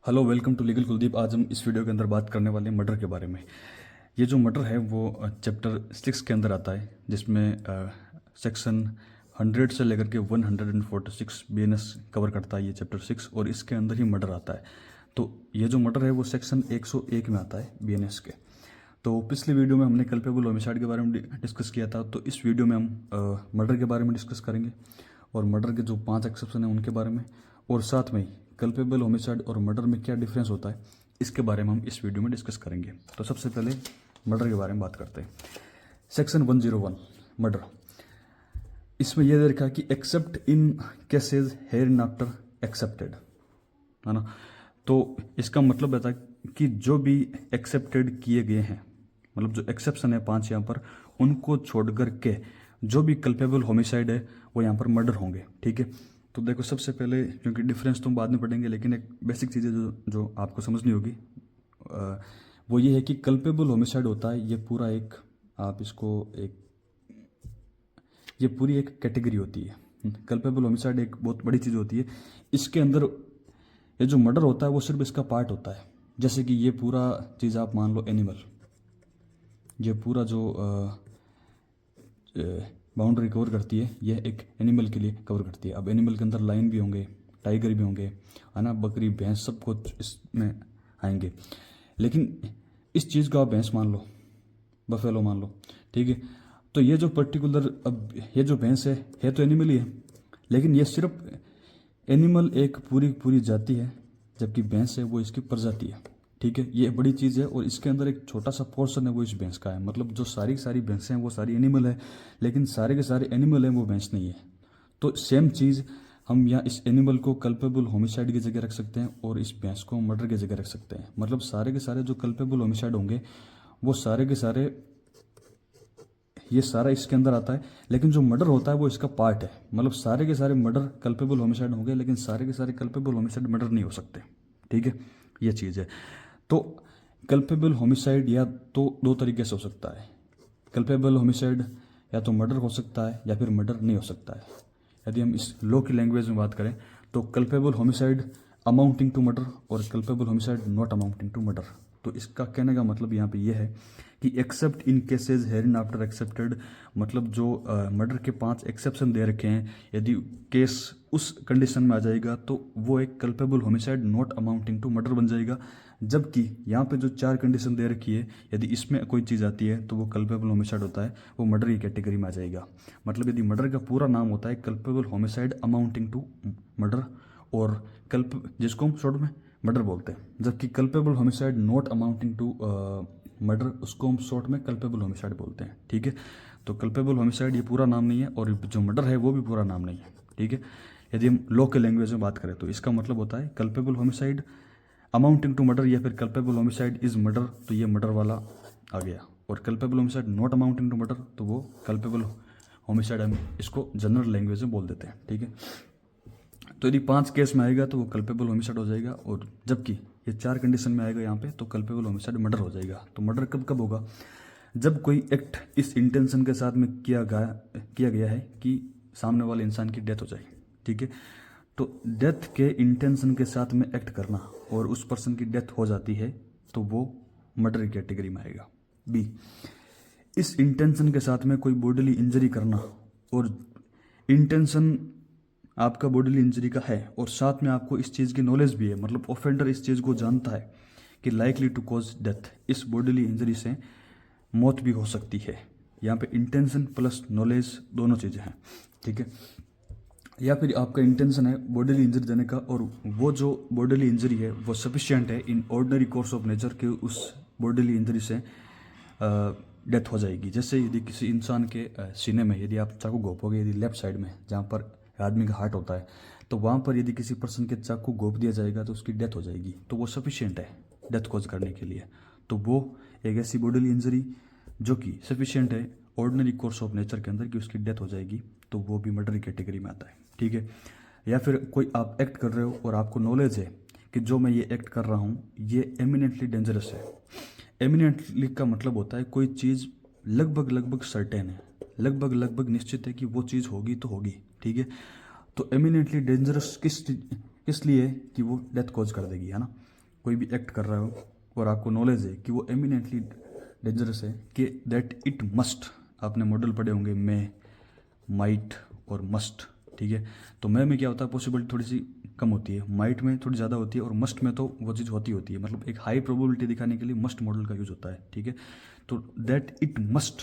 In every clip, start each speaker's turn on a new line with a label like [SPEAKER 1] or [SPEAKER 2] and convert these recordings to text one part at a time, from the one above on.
[SPEAKER 1] Hello, welcome to legal Kuldeep. आज हम इस वीडियो के अंदर बात करने वाले हैं मर्डर के बारे में। ये जो मर्डर है वो चैप्टर 6 के अंदर आता है, जिसमें सेक्शन 100 से लेकर के 146 बीएनएस कवर करता है ये चैप्टर 6, और इसके अंदर ही मर्डर आता है। तो ये जो मर्डर है वो सेक्शन 101 में आता है बीएनएस के। तो पिछले वीडियो में हमने कल्पेबल होमिसाइड के बारे में डिस्कस किया था, तो इस वीडियो में हम मर्डर के बारे में डिस्कस करेंगे, और मर्डर के जो 5 एक्सेप्शन हैं उनके बारे में, और साथ में कल्पेबल होमिसाइड और मर्डर में क्या डिफरेंस होता है इसके बारे में हम इस वीडियो में डिस्कस करेंगे। तो सबसे पहले मर्डर के बारे में बात करते हैं। सेक्शन 101 मर्डर, इसमें यह दे रखा है कि except in cases hereafter excepted, है ना। तो इसका मतलब रहता है कि जो भी एक्सेप्टेड किए गए हैं, मतलब जो एक्सेप्शन है 5 यहाँ पर, उनको छोड़ कर के जो भी कल्पेबल होमिसाइड है वो यहाँ पर मर्डर होंगे। ठीक है। तो देखो, सबसे पहले, क्योंकि डिफरेंस तो हम बाद में पढ़ेंगे, लेकिन एक बेसिक चीज़ है जो आपको समझनी होगी, वो ये है कि कल्पेबल होमिसाइड होता है, ये पूरा एक, आप इसको एक, ये पूरी एक कैटेगरी होती है। कल्पेबल होमिसाइड एक बहुत बड़ी चीज़ होती है। इसके अंदर ये जो मर्डर होता है वो सिर्फ इसका पार्ट होता है। जैसे कि ये पूरा चीज़ आप मान लो एनिमल, ये पूरा जो बाउंड्री कवर करती है, यह एक एनिमल के लिए कवर करती है। अब एनिमल के अंदर लाइन भी होंगे, टाइगर भी होंगे, है ना, बकरी भैंस सब कुछ इसमें आएंगे। लेकिन इस चीज़ को आप भैंस मान लो, बफेलो मान लो, ठीक है। तो ये जो पर्टिकुलर, अब ये जो भैंस है तो एनिमल ही है, लेकिन ये सिर्फ एनिमल एक पूरी पूरी जाति है, जबकि भैंस है वो इसकी प्रजाति है। ठीक है, ये बड़ी चीज़ है, और इसके अंदर एक छोटा सा पोर्शन है वो इस भैंस का है। मतलब जो सारी की सारी भैंसें हैं वो सारी एनिमल है, लेकिन सारे के सारे एनिमल हैं वो भैंस नहीं है। तो सेम चीज़ हम यहाँ इस एनिमल को कल्पेबल होमिसाइड की जगह रख सकते हैं, और इस भैंस को मर्डर की जगह रख सकते हैं। मतलब सारे के सारे जो कल्पेबल होमिसाइड होंगे वो सारे के सारे, ये सारा इसके अंदर आता है, लेकिन जो मर्डर होता है वो इसका पार्ट है। मतलब सारे के सारे मर्डर कल्पेबल होमिसाइड होंगे, लेकिन सारे के सारे कल्पेबल होमिसाइड मर्डर नहीं हो सकते। ठीक है, ये चीज़ है। तो कल्पेबल होमिसाइड या तो दो तरीके से हो सकता है। कल्पेबल होमिसाइड या तो मर्डर हो सकता है या फिर मर्डर नहीं हो सकता है। यदि हम इस लॉ की लैंग्वेज में बात करें तो culpable homicide amounting to murder और culpable homicide not amounting to murder. तो इसका कहने का मतलब यहाँ पे यह है कि except in cases herein after accepted, मतलब जो मर्डर के 5 एक्सेप्शन दे रखे हैं, यदि केस उस कंडीशन में आ जाएगा तो वो एक culpable homicide not amounting to murder बन जाएगा। जबकि यहाँ पे जो 4 कंडीशन दे रखी है, यदि इसमें कोई चीज़ आती है तो वो कल्पेबल होमिसाइड होता है, वो मर्डर की कैटेगरी में आ जाएगा। मतलब यदि मर्डर का पूरा नाम होता है culpable homicide amounting to murder, और कल्प जिसको हम शॉर्ट में मर्डर बोलते हैं, जबकि culpable homicide not amounting to murder, उसको हम शॉर्ट में कल्पेबल होमिसाइड बोलते हैं। ठीक है। तो कल्पेबल होमिसाइड ये पूरा नाम नहीं है, और जो मर्डर है वो भी पूरा नाम नहीं है। ठीक है। यदि हम लॉ के लैंग्वेज में बात करें तो इसका मतलब होता है culpable homicide amounting to murder, या फिर कल्पेबल होमिसाइड इज मर्डर, तो ये मर्डर वाला आ गया। और culpable homicide not amounting to murder, तो वो कल्पेबल होमिसाइड, हम इसको जनरल लैंग्वेज में बोल देते हैं। ठीक है। तो यदि 5 केस में आएगा तो वो कल्पेबल होमिसाइड हो जाएगा, और जबकि ये 4 कंडीशन में आएगा यहाँ पे तो कल्पेबल होमिसाइड मर्डर हो जाएगा। तो मर्डर कब कब होगा? जब कोई एक्ट इस इंटेंशन के साथ में किया गया है कि सामने वाले इंसान की डेथ हो जाए। ठीक है। तो डेथ के इंटेंशन के साथ में एक्ट करना और उस पर्सन की डेथ हो जाती है तो वो मर्डर की कैटेगरी में आएगा। बी, इस इंटेंशन के साथ में कोई बॉडीली इंजरी करना, और इंटेंशन आपका बॉडीली इंजरी का है और साथ में आपको इस चीज़ की नॉलेज भी है, मतलब ऑफेंडर इस चीज़ को जानता है कि लाइकली टू कॉज डेथ, इस बॉडीली इंजरी से मौत भी हो सकती है। यहाँ पे इंटेंशन प्लस नॉलेज दोनों चीज़ें हैं। ठीक है। या फिर आपका इंटेंशन है बॉडीली इंजरी देने का, और वो जो बॉडीली इंजरी है वो सफिशिएंट है in ordinary course of nature के उस बॉडीली इंजरी से डेथ हो जाएगी। जैसे यदि किसी इंसान के सीने में यदि आप चाकू घोपोगे, यदि लेफ्ट साइड में जहाँ पर आदमी का हार्ट होता है, तो वहाँ पर यदि किसी पर्सन के चाकू घोप दिया जाएगा तो उसकी डेथ हो जाएगी। तो वो सफिशिएंट है डेथ कॉज करने के लिए। तो वो एक ऐसी बॉडीली इंजरी जो कि सफिशिएंट है ऑर्डिनरी कोर्स ऑफ नेचर के अंदर कि उसकी डेथ हो जाएगी, तो वो भी मर्डर की कैटेगरी में आता है। ठीक है। या फिर कोई आप एक्ट कर रहे हो और आपको नॉलेज है कि जो मैं ये एक्ट कर रहा हूँ ये एमिनेंटली डेंजरस है। एमिनेंटली का मतलब होता है कोई चीज़ लगभग लगभग सर्टेन है, लगभग लगभग निश्चित है कि वो चीज़ होगी तो होगी। ठीक है। तो एमिनेंटली डेंजरस इसलिए कि वो डेथ कॉज कर देगी, है ना। कोई भी एक्ट कर रहा हो और आपको नॉलेज है कि वो एमिनेंटली डेंजरस है, कि दैट इट मस्ट, आपने मॉडल पढ़े होंगे मे, माइट और मस्ट, ठीक है। तो में क्या होता है, पॉसिबिलिटी थोड़ी सी कम होती है, माइट में थोड़ी ज़्यादा होती है, और मस्ट में तो वो चीज़ होती है, मतलब एक हाई प्रोबेबिलिटी दिखाने के लिए मस्ट मॉडल का यूज़ होता है, ठीक है। तो that it must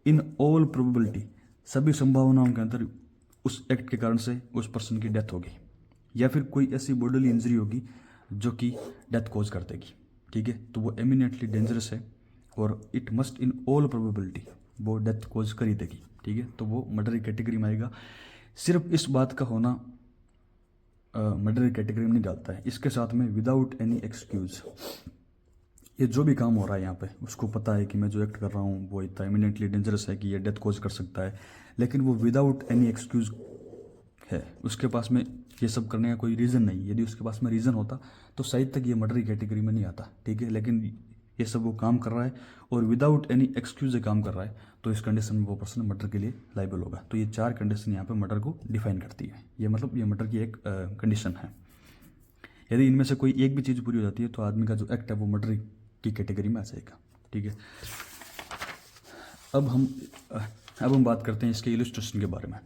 [SPEAKER 1] in all probability, सभी संभावनाओं के अंदर उस एक्ट के कारण से उस पर्सन की डेथ होगी, या फिर कोई ऐसी बॉडीली इंजरी होगी जो कि डेथ कॉज कर देगी, ठीक है। तो वो एमिनेंटली डेंजरस है और it must in all probability वो डेथ कॉज कर ही देगी, ठीक है। तो वो मर्डर की कैटेगरी में आएगा। सिर्फ इस बात का होना मर्डर की कैटेगरी में नहीं डालता है, इसके साथ में विदाउट एनी एक्सक्यूज़, ये जो भी काम हो रहा है यहाँ पे उसको पता है कि मैं जो एक्ट कर रहा हूँ वो इतना इमिनेंटली डेंजरस है कि ये डेथ कॉज कर सकता है, लेकिन वो विदाउट एनी एक्सक्यूज़ है, उसके पास में ये सब करने का कोई रीज़न नहीं। यदि उसके पास में रीज़न होता तो शायद तक ये मर्डर की कैटेगरी में नहीं आता, ठीक है। लेकिन ये सब वो काम कर रहा है और विदाउट एनी एक्सक्यूज काम कर रहा है, तो इस कंडीशन में वो पर्सन मर्डर के लिए लाइबल होगा। तो ये 4 कंडीशन यहाँ पे मर्डर को डिफाइन करती है, ये मतलब ये मर्डर की एक कंडीशन है। यदि इनमें से कोई एक भी चीज़ पूरी हो जाती है तो आदमी का जो एक्ट है वो मर्डर की कैटेगरी में आ जाएगा, ठीक है। अब हम बात करते हैं इसके इलस्ट्रेशन के बारे में।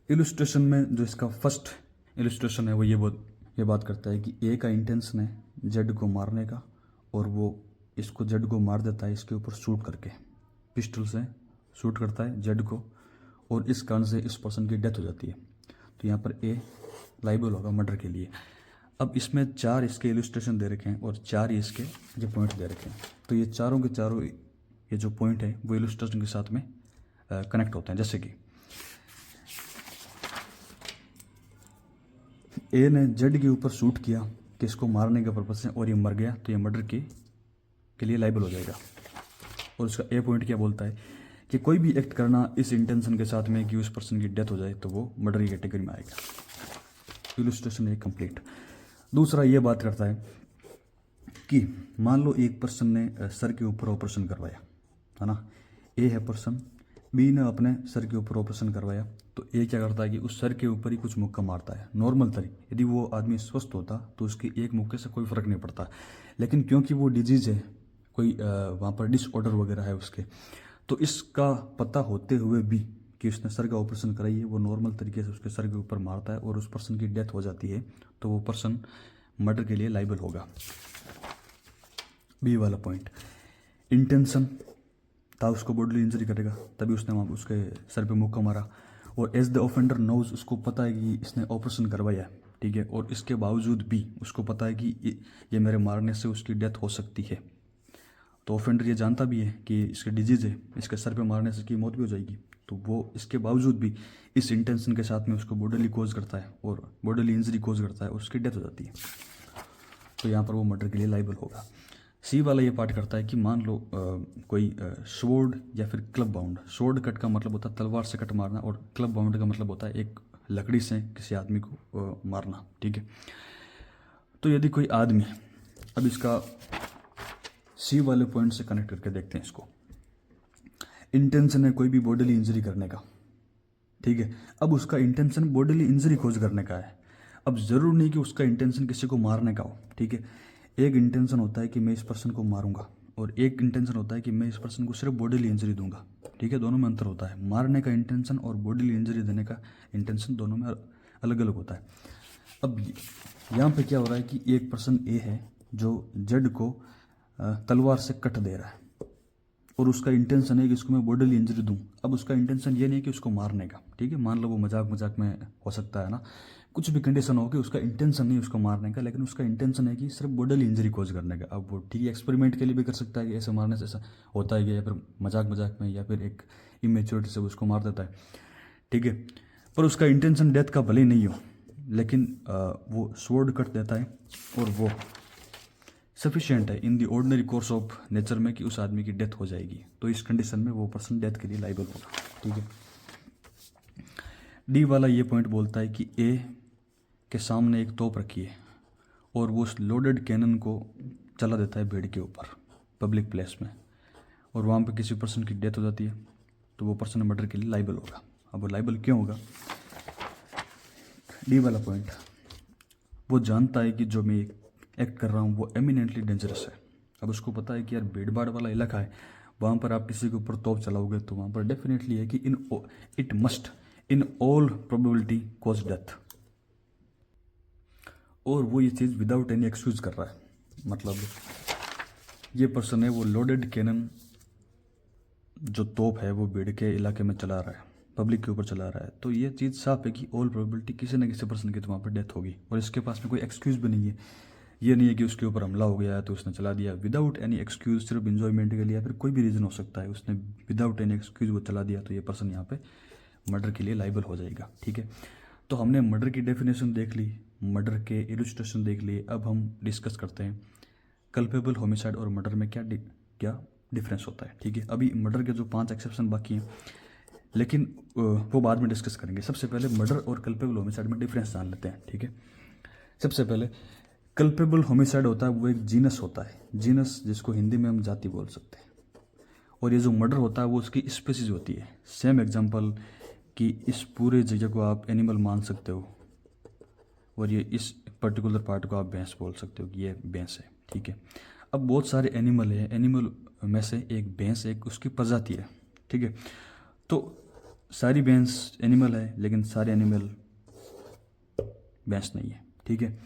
[SPEAKER 1] इलस्ट्रेशन में जो इसका फर्स्ट इलस्ट्रेशन है वो ये बात करता है कि ए का इंटेंशन है जेड को मारने का, और वो इसको जेड को मार देता है इसके ऊपर शूट करके, पिस्टल से शूट करता है जेड को, और इस कारण से इस पर्सन की डेथ हो जाती है। तो यहाँ पर ए लाइबल होगा मर्डर के लिए। अब इसमें 4 इसके इलस्ट्रेशन दे रखे हैं और 4 ही इसके ये पॉइंट दे रखे हैं। तो ये चारों के चारों ये जो पॉइंट है वो इलस्ट्रेशन के साथ में कनेक्ट होते हैं। जैसे कि ए ने जेड के ऊपर शूट किया कि इसको मारने के पर्पज से, और ये मर गया, तो ये मर्डर के लिए लाइबल हो जाएगा। और उसका ए पॉइंट क्या बोलता है कि कोई भी एक्ट करना इस इंटेंशन के साथ में कि उस पर्सन की डेथ हो जाए तो वो मर्डर की कैटेगरी में आएगा। इलस्ट्रेशन है कंप्लीट। दूसरा ये बात करता है कि मान लो एक पर्सन ने सर के ऊपर ऑपरेशन करवाया, है ना। ए है पर्सन, बी ने अपने सर के ऊपर ऑपरेशन करवाया, तो ए क्या करता है कि उस सर के ऊपर ही कुछ मुक्का मारता है नॉर्मल तरीके। यदि वो आदमी स्वस्थ होता तो उसके एक मुक्के से कोई फ़र्क नहीं पड़ता, लेकिन क्योंकि वो डिजीज़ है, कोई वहाँ पर डिसऑर्डर वगैरह है उसके, तो इसका पता होते हुए भी कि उसने सर का ऑपरेशन कराई है, वो नॉर्मल तरीके से उसके सर के ऊपर मारता है और उस पर्सन की डेथ हो जाती है, तो वो पर्सन मर्डर के लिए लाइबल होगा। बी वाला पॉइंट, इंटेंशन था उसको बॉडीली इंजरी करेगा, तभी उसने वहाँ उसके सर पे मुक्का मारा, और एज द ऑफेंडर नोज, उसको पता है कि इसने ऑपरेशन करवाया है, ठीक है, और इसके बावजूद भी उसको पता है कि ये मेरे मारने से उसकी डेथ हो सकती है। तो ऑफेंडर ये जानता भी है कि इसके डिजीज़ है, इसके सर पे मारने से इसकी मौत भी हो जाएगी, तो वो इसके बावजूद भी इस इंटेंशन के साथ में उसको बॉडीली कोज करता है और बॉडीली इंजरी कोज करता है और उसकी डेथ हो जाती है, तो यहाँ पर वो मर्डर के लिए लाइबल होगा। सी वाला ये पार्ट करता है कि मान लो कोई स्वॉर्ड या फिर क्लब बाउंड, स्वॉर्ड कट का मतलब होता है तलवार से कट मारना, और क्लब बाउंड का मतलब होता है एक लकड़ी से किसी आदमी को मारना, ठीक है। तो यदि कोई आदमी, अब इसका सी वाले पॉइंट से कनेक्ट करके देखते हैं इसको, इंटेंशन है कोई भी बॉडीली इंजरी करने का, ठीक है। अब उसका इंटेंशन बॉडीली इंजरी खोज करने का है। अब ज़रूर नहीं कि उसका इंटेंशन किसी को मारने का हो, ठीक है। एक इंटेंशन होता है कि मैं इस पर्सन को मारूंगा, और एक इंटेंशन होता है कि मैं इस पर्सन को सिर्फ बॉडीली इंजरी दूंगा, ठीक है। दोनों में अंतर होता है, मारने का इंटेंशन और बॉडीली इंजरी देने का इंटेंशन दोनों में अलग अलग होता है। अब यहाँ पे क्या हो रहा है कि एक पर्सन ए है जो जेड को तलवार से कट दे रहा है, और उसका इंटेंशन है कि इसको मैं बॉडीली इंजरी दूं। अब उसका इंटेंशन ये नहीं है कि उसको मारने का, ठीक है। मान लो वो मजाक में हो सकता है ना, कुछ भी कंडीशन हो कि उसका इंटेंशन नहीं उसको मारने का, लेकिन उसका इंटेंशन है कि सिर्फ बॉडीली इंजरी कॉज करने का। अब वो ठीक है, एक्सपेरिमेंट के लिए भी कर सकता है कि ऐसे मारने से ऐसा होता है, या फिर मजाक में, या फिर एक इमेच्योरिटी से उसको मार देता है, ठीक है। पर उसका इंटेंशन डेथ का भले ही नहीं हो, लेकिन वो स्वॉर्ड कट देता है, और वो सफिशिएंट है in the ordinary course of nature में कि उस आदमी की डेथ हो जाएगी, तो इस कंडीशन में वो पर्सन डेथ के लिए लाइबल होगा, ठीक है। डी वाला ये पॉइंट बोलता है कि ए के सामने एक तोप रखी है और वो उस लोडेड कैनन को चला देता है बेड के ऊपर पब्लिक प्लेस में, और वहाँ पे किसी पर्सन की डेथ हो जाती है, तो वो पर्सन मर्डर के लिए लाइबल होगा। अब वो लाइबल क्यों होगा, डी वाला पॉइंट, वो जानता है कि जो मैं एक्ट कर रहा हूँ वो एमिनेंटली डेंजरस है। अब उसको पता है कि यार भीड़ भाड़ वाला इलाका है, वहाँ पर आप किसी के ऊपर तोप चलाओगे तो वहाँ पर डेफिनेटली है कि it must in all probability cause death. और वो ये चीज़ विदाउट एनी एक्सक्यूज कर रहा है। मतलब ये पर्सन है, वो लोडेड कैनन जो तोप है वो भीड़ के इलाके में चला रहा है, पब्लिक के ऊपर चला रहा है, तो ये चीज़ साफ है कि ऑल प्रोबेबिलिटी किसी न किसी पर्सन की तो वहाँ पर डेथ होगी। और इसके पास में कोई एक्सक्यूज़ भी नहीं है। ये नहीं है कि उसके ऊपर हमला हो गया है तो उसने चला दिया विदाउट एनी एक्सक्यूज़, सिर्फ इन्जॉयमेंट के लिए, या फिर कोई भी रीज़न हो सकता है, उसने विदाउट एनी एक्सक्यूज़ वो चला दिया, तो ये पर्सन यहाँ पे मर्डर के लिए लाइबल हो जाएगा। ठीक है, तो हमने मर्डर की डेफिनेशन देख ली, मर्डर के इलस्ट्रेशन देख लिए। अब हम डिस्कस करते हैं कल्पेबल होमिसाइड और मर्डर में क्या डिफरेंस होता है। ठीक है, अभी मर्डर के जो 5 एक्सेप्शन बाकी हैं, लेकिन वो बाद में डिस्कस करेंगे। सबसे पहले मर्डर और कल्पेबल होमिसाइड में डिफरेंस जान लेते हैं। ठीक है, सबसे पहले कल्पेबल होमिसाइड होता है वो एक जीनस होता है, जीनस जिसको हिंदी में हम जाति बोल सकते हैं। और ये जो मर्डर होता है वो उसकी स्पेसीज होती है। सेम एग्जांपल कि इस पूरे जगह को आप एनिमल मान सकते हो और ये इस पर्टिकुलर पार्ट को आप भैंस बोल सकते हो कि ये भैंस है। ठीक है, अब बहुत सारे एनिमल है, एनिमल में से एक भैंस एक उसकी प्रजाति है। ठीक है, तो सारी भैंस एनिमल है लेकिन सारे एनिमल भैंस नहीं है। ठीक है,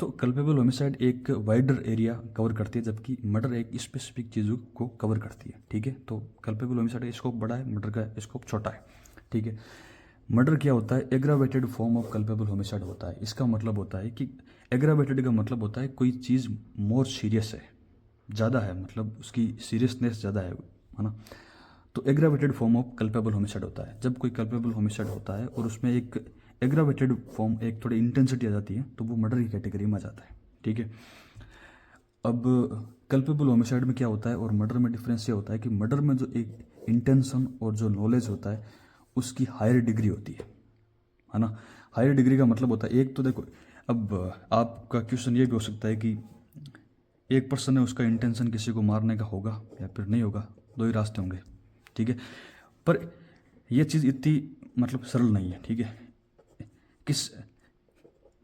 [SPEAKER 1] तो कल्पेबल होमिसाइड एक वाइडर एरिया कवर करती है जबकि मर्डर एक स्पेसिफिक चीज़ों को कवर करती है। ठीक है, तो कल्पेबल होमिसाइड का स्कोप बड़ा है, मर्डर का स्कोप छोटा है। ठीक है, मर्डर क्या होता है, aggravated form of culpable homicide होता है। इसका मतलब होता है कि एग्रावेटेड का मतलब होता है कोई चीज़ मोर सीरियस है, ज़्यादा है, मतलब उसकी सीरियसनेस ज़्यादा है ना। तो aggravated form of culpable homicide होता है जब कोई कल्पेबल होमिसाइड होता है और उसमें एक एग्रावेटेड फॉर्म, एक थोड़ी इंटेंसिटी आ जाती है, तो वो मर्डर की कैटेगरी में आ जाता है। ठीक है, अब कल्पेबल होमिसाइड में क्या होता है और मर्डर में डिफरेंस ये होता है कि मर्डर में जो एक इंटेंशन और जो नॉलेज होता है उसकी हायर डिग्री होती है ना। हायर डिग्री का मतलब होता है, एक तो देखो, अब आपका क्वेश्चन ये भी हो सकता है कि एक पर्सन है, उसका इंटेंशन किसी को मारने का होगा या फिर नहीं होगा, दो ही रास्ते होंगे। ठीक है, पर यह चीज़ इतनी मतलब सरल नहीं है। ठीक है, किस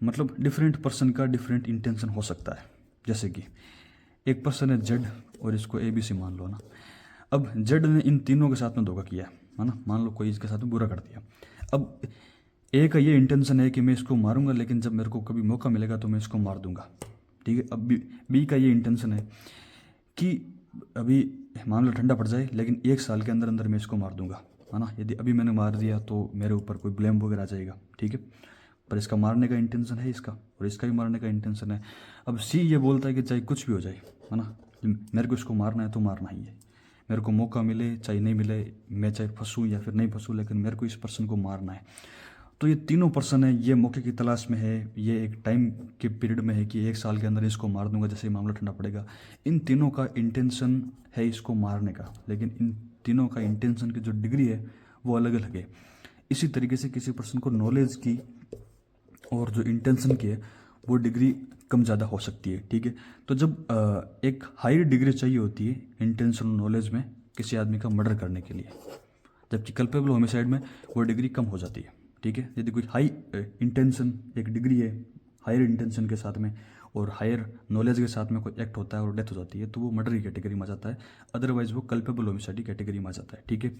[SPEAKER 1] मतलब डिफरेंट पर्सन का डिफरेंट इंटेंशन हो सकता है। जैसे कि एक पर्सन है जेड और इसको ABC मान लो ना। अब जेड ने इन तीनों के साथ में धोखा किया है ना, मान लो कोई इसके साथ में बुरा कर दिया। अब ए का ये इंटेंशन है कि मैं इसको मारूंगा, लेकिन जब मेरे को कभी मौका मिलेगा तो मैं इसको मार दूंगा। ठीक है, अब बी का ये इंटेंशन है कि अभी मामला ठंडा पड़ जाए लेकिन 1 साल के अंदर अंदर मैं इसको मार दूंगा, है ना। यदि अभी मैंने मार दिया तो मेरे ऊपर कोई ब्लेम वगैरह आ जाएगा। ठीक है, पर इसका मारने का इंटेंशन है इसका, और इसका भी मारने का इंटेंशन है। अब सी ये बोलता है कि चाहे कुछ भी हो जाए, है ना, मेरे को इसको मारना है तो मारना ही है, मेरे को मौका मिले चाहे नहीं मिले, मैं चाहे फंसूँ या फिर नहीं फंसूँ, लेकिन मेरे को इस पर्सन को मारना है। तो ये तीनों पर्सन है, ये मौके की तलाश में है, ये एक टाइम के पीरियड में है कि 1 साल के अंदर इसको मार दूंगा जैसे ही मामला ठंडा पड़ेगा। इन तीनों का इंटेंशन है इसको मारने का, लेकिन इन तीनों का इंटेंशन की जो डिग्री है वो अलग अलग है। इसी तरीके से किसी पर्सन को नॉलेज की और जो इंटेंशन की है वो डिग्री कम ज़्यादा हो सकती है। ठीक है, तो जब एक हाई डिग्री चाहिए होती है इंटेंशन नॉलेज में किसी आदमी का मर्डर करने के लिए, जबकि कल्पेबल होमिसाइड में वो डिग्री कम हो जाती है। ठीक है, यदि कोई हाई इंटेंशन एक डिग्री है, हायर इंटेंशन के साथ में और हायर नॉलेज के साथ में कोई एक्ट होता है और डेथ हो जाती है तो वो मर्डर की कैटेगरी में आ जाता है, अदरवाइज वो कल्पेबल होमिसाइड की कैटेगरी में आ जाता है। ठीक है,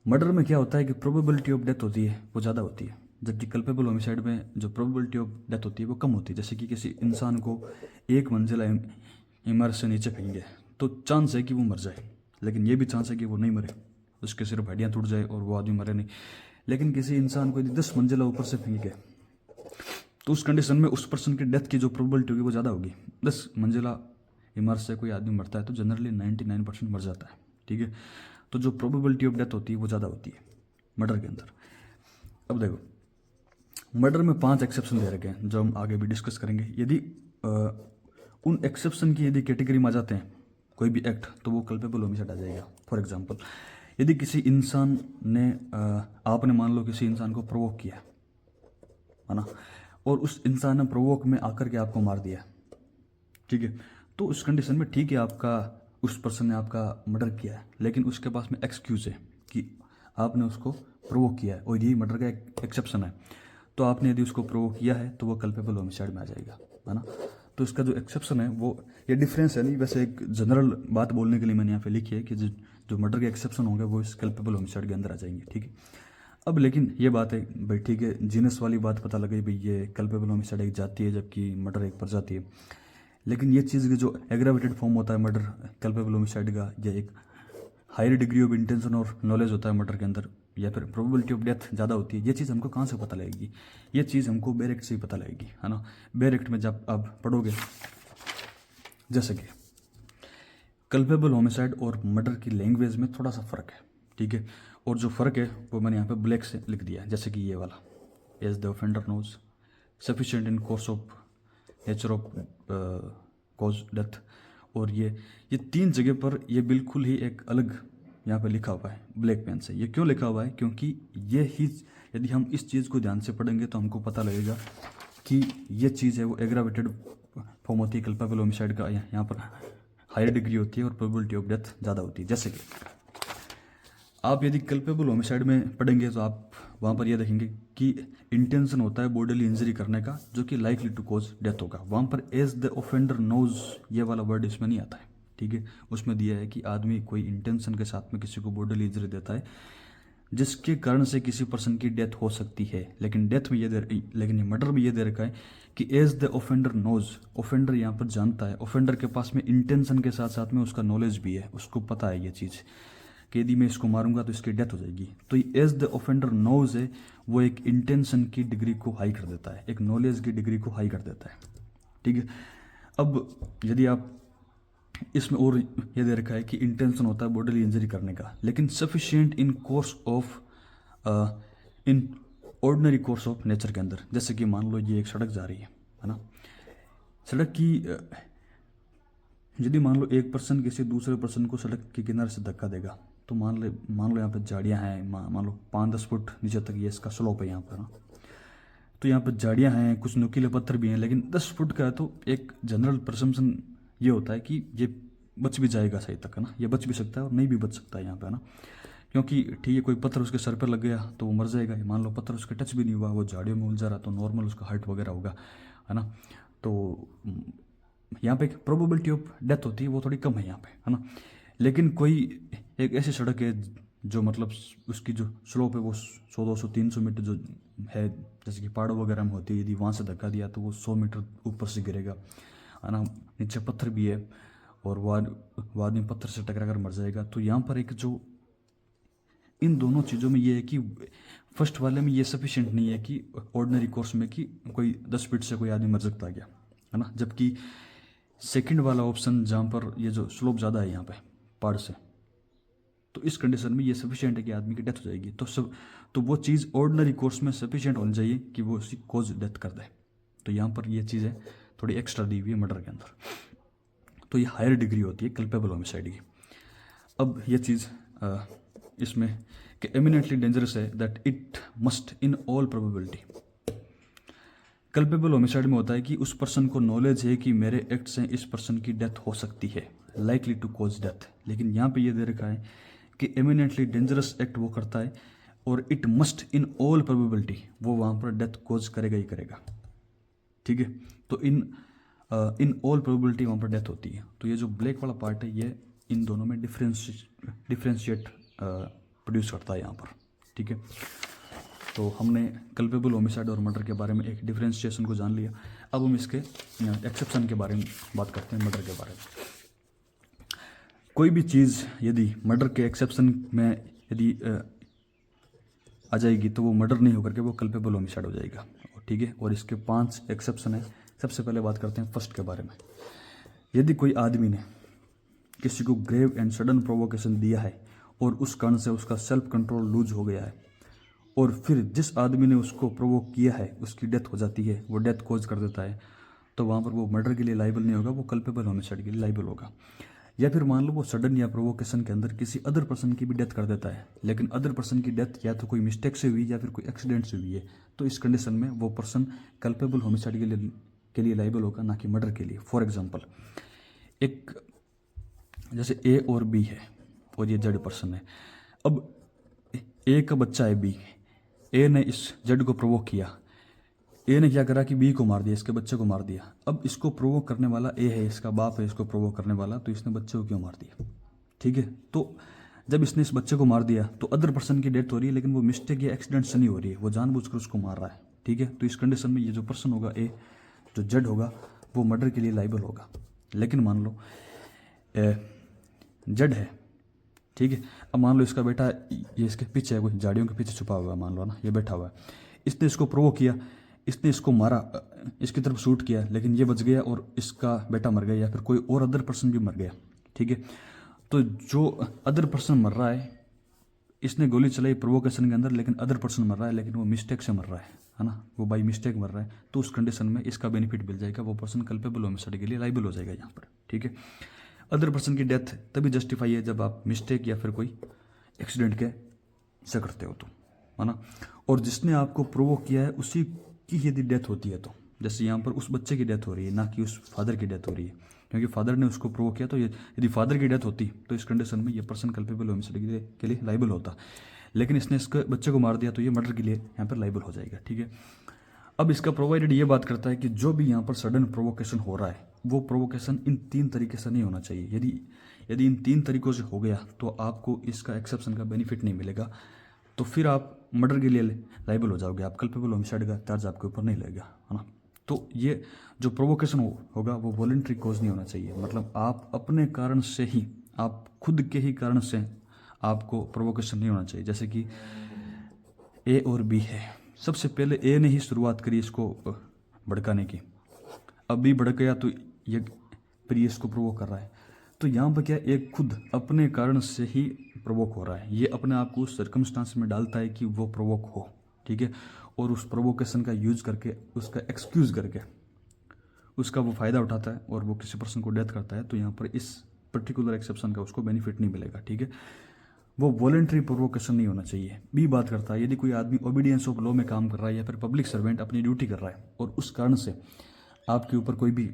[SPEAKER 1] मर्डर में क्या होता है कि प्रोबेबिलिटी ऑफ डेथ होती है वो ज़्यादा होती है, जबकि कल्पेबल होमिसाइड में जो प्रोबेबिलिटी ऑफ डेथ होती है वो कम होती है। जैसे कि किसी इंसान को 1 मंजिला इमारत से नीचे फेंकेंगे तो चांस है कि वो मर जाए, लेकिन ये भी चांस है कि वो नहीं मरे, उसके सिर्फ हड्डियाँ टूट जाए और वो आदमी मरे नहीं। लेकिन किसी इंसान को यदि 10 मंजिला ऊपर से फेंक गए तो उस कंडीशन में उस पर्सन की डेथ की जो प्रोबेबिलिटी होगी वो ज़्यादा होगी। 10 मंजिला इमारत से कोई आदमी मरता है तो जनरली 99% मर जाता है। ठीक है, तो जो प्रोबेबिलिटी ऑफ डेथ होती है वो ज़्यादा होती है मर्डर के अंदर। अब देखो, मर्डर में 5 एक्सेप्शन दे रखे हैं जो हम आगे भी डिस्कस करेंगे। यदि उन एक्सेप्शन की यदि कैटेगरी में आ जाते हैं कोई भी एक्ट तो वो कल्पेबल होमिसाइड आ जाएगा। फॉर एग्जांपल, यदि किसी इंसान ने आपने मान लो किसी इंसान को प्रोवोक किया, है ना, और उस इंसान ने प्रोवोक में आकर के आपको मार दिया, ठीक है, तो उस कंडीशन में ठीक है आपका उस पर्सन ने आपका मर्डर किया है, लेकिन उसके पास में एक्सक्यूज है कि आपने उसको प्रोवोक किया है और यही मर्डर का एक एक्सेप्शन है। तो आपने यदि उसको प्रोवोक किया है तो वो कल्पेबल होमिसाइड में आ जाएगा, है ना। तो इसका जो एक्सेप्शन है वो, ये डिफरेंस है नहीं, वैसे एक जनरल बात बोलने के लिए मैंने यहाँ पे लिखी है कि जो मर्डर के एक्सेप्शन होंगे वो इस कल्पेबल होमिसाइड के अंदर आ जाएंगे, ठीक है। अब लेकिन ये बात है भाई, ठीक है, जीनस वाली बात पता लगी भाई, ये कल्पेबल होमिसाइड एक जाति है जबकि मर्डर एक प्रजाति है। लेकिन ये चीज़ जो एग्रावेटेड फॉर्म होता है मर्डर कल्पेबल होमिसाइड का, या एक हायर डिग्री ऑफ इंटेंशन और नॉलेज होता है मर्डर के अंदर, या फिर प्रोबेबिलिटी ऑफ डेथ ज़्यादा होती है, ये चीज़ हमको कहाँ से पता लगेगी? ये चीज़ हमको बेर एक्ट से ही पता लगेगी, है ना। बेर एक्ट में जब आप पढ़ोगे, जैसे कि कल्पेबल होमिसाइड और मर्डर की लैंग्वेज में थोड़ा सा फ़र्क है, ठीक है। और जो फ़र्क है वो मैंने यहाँ पे ब्लैक से लिख दिया है, जैसे कि ये वाला, as the offender knows sufficient in course of nature of cause death. और ये 3 जगह पर ये बिल्कुल ही एक अलग यहाँ पे लिखा हुआ है ब्लैक पेन से। ये क्यों लिखा हुआ है? क्योंकि ये ही, यदि हम इस चीज़ को ध्यान से पढ़ेंगे तो हमको पता लगेगा कि ये चीज़ है वो एग्रावेटेड फॉर्म होती है कल्पेबल होमिसाइड का, यहाँ पर हायर डिग्री होती है और प्रोबेबिलिटी ऑफ डेथ ज़्यादा होती है। जैसे कि आप यदि कल्पेबल होमिसाइड में पढ़ेंगे तो आप वहाँ पर यह देखेंगे कि इंटेंशन होता है बॉडीली इंजरी करने का, जो कि लाइकली टू कॉज डेथ होगा। वहाँ पर एज द ऑफेंडर नोज ये वाला वर्ड इसमें नहीं आता है, ठीक है। उसमें दिया है कि आदमी कोई इंटेंशन के साथ में किसी को बॉडीली इंजरी देता है जिसके कारण से किसी पर्सन की डेथ हो सकती है। लेकिन डेथ में लेकिन ये मर्डर में ये दे रखा है कि as the offender knows, offender यहाँ पर जानता है, ऑफेंडर के पास में इंटेंशन के साथ साथ में उसका नॉलेज भी है, उसको पता है ये चीज़ कि यदि मैं इसको मारूंगा तो इसकी डेथ हो जाएगी। तो ये एज द ऑफेंडर नोज है, वो एक इंटेंशन की डिग्री को हाई कर देता है, एक नॉलेज की डिग्री को हाई कर देता है, ठीक है। अब यदि आप इसमें और ये दे रखा है कि इंटेंशन होता है बॉडीली इंजरी करने का, लेकिन sufficient in course of in ordinary course of nature के अंदर। जैसे कि मान लो ये एक सड़क जा रही है ना, सड़क की यदि मान लो एक पर्सन किसी दूसरे पर्सन को सड़क के किनारे से धक्का देगा, तो मान लो यहाँ पर झाड़ियाँ हैं, मान लो 5-10 फुट नीचे तक ये इसका स्लोप है यहाँ पर ना, तो यहाँ पर झाड़ियाँ हैं, कुछ नुकीले पत्थर भी हैं, लेकिन 10 फुट का है तो एक जनरल प्रसम्पशन ये होता है कि ये बच भी जाएगा सही तक, है ना। ये बच भी सकता है और नहीं भी बच सकता है यहाँ पे, है ना। क्योंकि ठीक है, कोई पत्थर उसके सर पर लग गया तो वो मर जाएगा। मान लो पत्थर उसके टच भी नहीं हुआ, वो झाड़ियों में उलझा रहा, तो नॉर्मल उसका हार्ट वगैरह होगा, है ना। तो यहाँ पे एक प्रोबेबिलिटी ऑफ डेथ होती है वो थोड़ी कम है यहाँ पे, है ना। लेकिन कोई एक ऐसी सड़क है जो मतलब उसकी जो स्लोप है वो 100-200-300 मीटर जो है, जैसे कि पहाड़ों वगैरह में होती है, यदि वहाँ से धक्का दिया तो वो 100 मीटर ऊपर से गिरेगा, है ना। नीचे पत्थर भी है और वो आदमी पत्थर से टकरा कर मर जाएगा। तो यहाँ पर एक जो इन दोनों चीज़ों में ये है कि फर्स्ट वाले में ये सफिशिएंट नहीं है कि ऑर्डिनरी कोर्स में कि कोई 10 फीट से कोई आदमी मर सकता है क्या, है ना। जबकि सेकंड वाला ऑप्शन जहाँ पर ये जो स्लोप ज़्यादा है यहाँ पे पहाड़ से, तो इस कंडीशन में ये सफिशिएंट है कि आदमी की डेथ हो जाएगी। तो वो चीज़ ऑर्डिनरी कोर्स में सफिशिएंट होनी चाहिए कि वो उसी कॉज डेथ कर दे। तो यहाँ पर ये चीज़ें थोड़ी एक्स्ट्रा दी हुई है मर्डर के अंदर, तो ये हायर डिग्री होती है कल्पेबल होमिसाइड की। अब ये चीज़ इसमें कि एमिनेंटली डेंजरस है that it must in all probability. Culpable homicide में होता है कि उस पर्सन को नॉलेज है कि मेरे एक्ट से इस पर्सन की डेथ हो सकती है, लाइकली टू कॉज डेथ। लेकिन यहाँ पे ये दे रखा है कि एमिनेंटली डेंजरस एक्ट वो करता है और it must in all probability, वो वहाँ पर डेथ कॉज करेगा ही करेगा, ठीक है। तो इन ऑल प्रोबेबिलिटी वहाँ पर डेथ होती है। तो ये जो ब्लैक वाला पार्ट है ये इन दोनों में डिफ्रेंशिएट प्रोड्यूस करता है यहाँ पर, ठीक है। तो हमने कल्पेबल होमिसाइड और मर्डर के बारे में एक डिफ्रेंशिएशन को जान लिया। अब हम इसके एक्सेप्शन के बारे में बात करते हैं, मर्डर के बारे में। कोई भी चीज़ यदि मर्डर के एक्सेप्शन में यदि आ जाएगी तो वो मर्डर नहीं होकर के वो कल्पेबल होमिसाइड हो जाएगा, ठीक है। और इसके 5 एक्सेप्शन है। सबसे पहले बात करते हैं फर्स्ट के बारे में। यदि कोई आदमी ने किसी को ग्रेव एंड सडन प्रोवोकेशन दिया है और उस कारण से उसका सेल्फ कंट्रोल लूज हो गया है और फिर जिस आदमी ने उसको प्रोवोक किया है उसकी डेथ हो जाती है, वो डेथ कॉज कर देता है, तो वहाँ पर वो मर्डर के लिए लाइबल नहीं होगा, वो कल्पेबल होमिसाइड के लिए लाइबल होगा। या फिर मान लो वो सडन या प्रोवोकेशन के अंदर किसी अदर पर्सन की भी डेथ कर देता है, लेकिन अदर पर्सन की डेथ या तो कोई मिस्टेक से हुई या फिर कोई एक्सीडेंट से हुई है, तो इस कंडीशन में वो पर्सन कल्पेबल होमिसाइड के लिए लाइबल होगा, ना कि मर्डर के लिए। फॉर एग्जाम्पल, एक जैसे ए और बी है और ये जेड पर्सन है। अब ए का बच्चा है बी, ए ने इस जेड को प्रोवोक किया, ए ने क्या करा कि बी को मार दिया, इसके बच्चे को मार दिया। अब इसको प्रोवोक करने वाला ए है, इसका बाप है इसको प्रोवोक करने वाला, तो इसने बच्चे को क्यों मार दिया? ठीक है, तो जब इसने इस बच्चे को मार दिया तो अदर पर्सन की डेथ हो रही है, लेकिन वो मिस्टेक या एक्सीडेंट से नहीं हो रही है, वो जानबूझकर उसको मार रहा है। ठीक है, तो इस कंडीशन में ये जो पर्सन होगा ए, जो जड होगा, वो मर्डर के लिए लाइबल होगा। लेकिन मान लो जड है, ठीक है, अब मान लो इसका बेटा ये इसके पीछे है, कोई झाड़ियों के पीछे छुपा हुआ है, मान लो ना, ये बैठा हुआ है, इसने इसको प्रोवोक किया, इसने इसको मारा, इसकी तरफ शूट किया, लेकिन ये बच गया और इसका बेटा मर गया, या फिर कोई और अदर पर्सन भी मर गया। ठीक है, तो जो अदर पर्सन मर रहा है, इसने गोली चलाई प्रोवोकेशन के अंदर, लेकिन अदर पर्सन मर रहा है, लेकिन वो मिस्टेक से मर रहा है ना, वो बाई मिस्टेक मर रहा है, तो उस कंडीशन में इसका बेनिफिट मिल जाएगा, वो पर्सन कल्पेबल होमिसाइड के लिए लाइबल हो जाएगा यहाँ पर। ठीक है, अदर पर्सन की डेथ तभी जस्टिफाई है जब आप मिस्टेक या फिर कोई एक्सीडेंट के से करते हो तो, है ना। और जिसने आपको प्रोवोक किया है उसी की यदि डेथ होती है, तो जैसे यहाँ पर उस बच्चे की डेथ हो रही है, ना कि उस फादर की डेथ हो रही है, क्योंकि फादर ने उसको प्रोवोक किया, तो यदि फादर की डेथ होती तो इस कंडीशन में ये पर्सन कल्पेबल होमिसाइड के लिए लाइबल होता, लेकिन इसने इसके बच्चे को मार दिया तो ये मर्डर के लिए यहाँ पर लाइबल हो जाएगा। ठीक है, अब इसका प्रोवाइडेड ये बात करता है कि जो भी यहाँ पर सडन प्रोवोकेशन हो रहा है, वो प्रोवोकेशन इन 3 तरीके से नहीं होना चाहिए। यदि इन 3 तरीकों से हो गया तो आपको इसका एक्सेप्शन का बेनिफिट नहीं मिलेगा, तो फिर आप मर्डर के लिए लाइबल हो जाओगे, आप कल्पेबल होमिसाइड का चार्ज आपके ऊपर नहीं लगेगा, है ना। तो ये जो प्रोवोकेशन होगा वो वॉलंटरी कॉज नहीं होना चाहिए, मतलब आप अपने कारण से ही, आप खुद के ही कारण से आपको प्रोवोकेशन नहीं होना चाहिए। जैसे कि ए और बी है, सबसे पहले ए ने ही शुरुआत करी इसको भड़काने की, अब बी भड़क गया तो ये फिर ये इसको प्रोवोक कर रहा है। तो यहाँ पर क्या, एक खुद अपने कारण से ही प्रोवोक हो रहा है, ये अपने आप को उस सर्कमस्टांस में डालता है कि वो प्रोवोक हो। ठीक है, और उस प्रोवोकेशन का यूज करके, उसका एक्सक्यूज करके उसका वो फ़ायदा उठाता है और वो किसी पर्सन को डेथ करता है, तो यहाँ पर इस पर्टिकुलर एक्सेप्शन का उसको बेनिफिट नहीं मिलेगा। ठीक है, वो वॉलंटरी प्रोवोकेशन नहीं होना चाहिए। बी बात करता है, यदि कोई आदमी ओबीडियंस ऑफ लॉ में काम कर रहा है या फिर पब्लिक सर्वेंट अपनी ड्यूटी कर रहा है और उस कारण से आपके ऊपर कोई भी,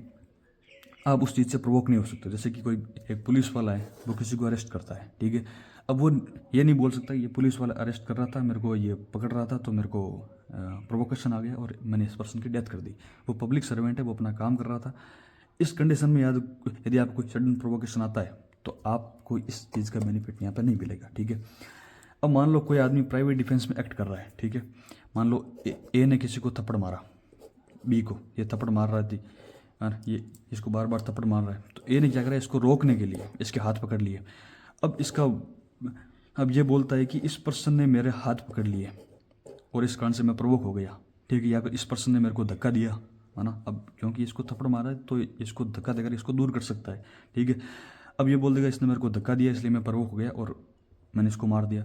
[SPEAKER 1] आप उस चीज़ से प्रोवोक नहीं हो सकते। जैसे कि कोई एक पुलिस वाला है, वो किसी को अरेस्ट करता है, ठीक है, अब वो ये नहीं बोल सकता ये पुलिस वाला अरेस्ट कर रहा था, मेरे को ये पकड़ रहा था, तो मेरे को प्रोवोकेशन आ गया और मैंने इस पर्सन की डेथ कर दी। वो पब्लिक सर्वेंट है, वो अपना काम कर रहा था। इस कंडीशन में यदि आपको सडन प्रोवोकेशन आता है तो आपको इस चीज़ का बेनिफिट यहाँ पर नहीं मिलेगा। ठीक है, अब मान लो कोई आदमी प्राइवेट डिफेंस में एक्ट कर रहा है, ठीक है, मान लो ए ने किसी को थप्पड़ मारा, बी को ये थप्पड़ मार रहा थी, ये इसको बार बार थप्पड़ मार रहा है, तो ए ने क्या करा, इसको रोकने के लिए इसके हाथ पकड़ लिए। अब ये बोलता है कि इस पर्सन ने मेरे हाथ पकड़ लिए और इस कारण से मैं प्रोवोक हो गया, ठीक है, या फिर इस पर्सन ने मेरे को धक्का दिया, है ना। अब क्योंकि इसको थप्पड़ मारा है तो इसको धक्का देकर इसको दूर कर सकता है, ठीक है। अब ये बोल देगा इसने मेरे को धक्का दिया इसलिए मैं प्रोवोक हो गया और मैंने इसको मार दिया।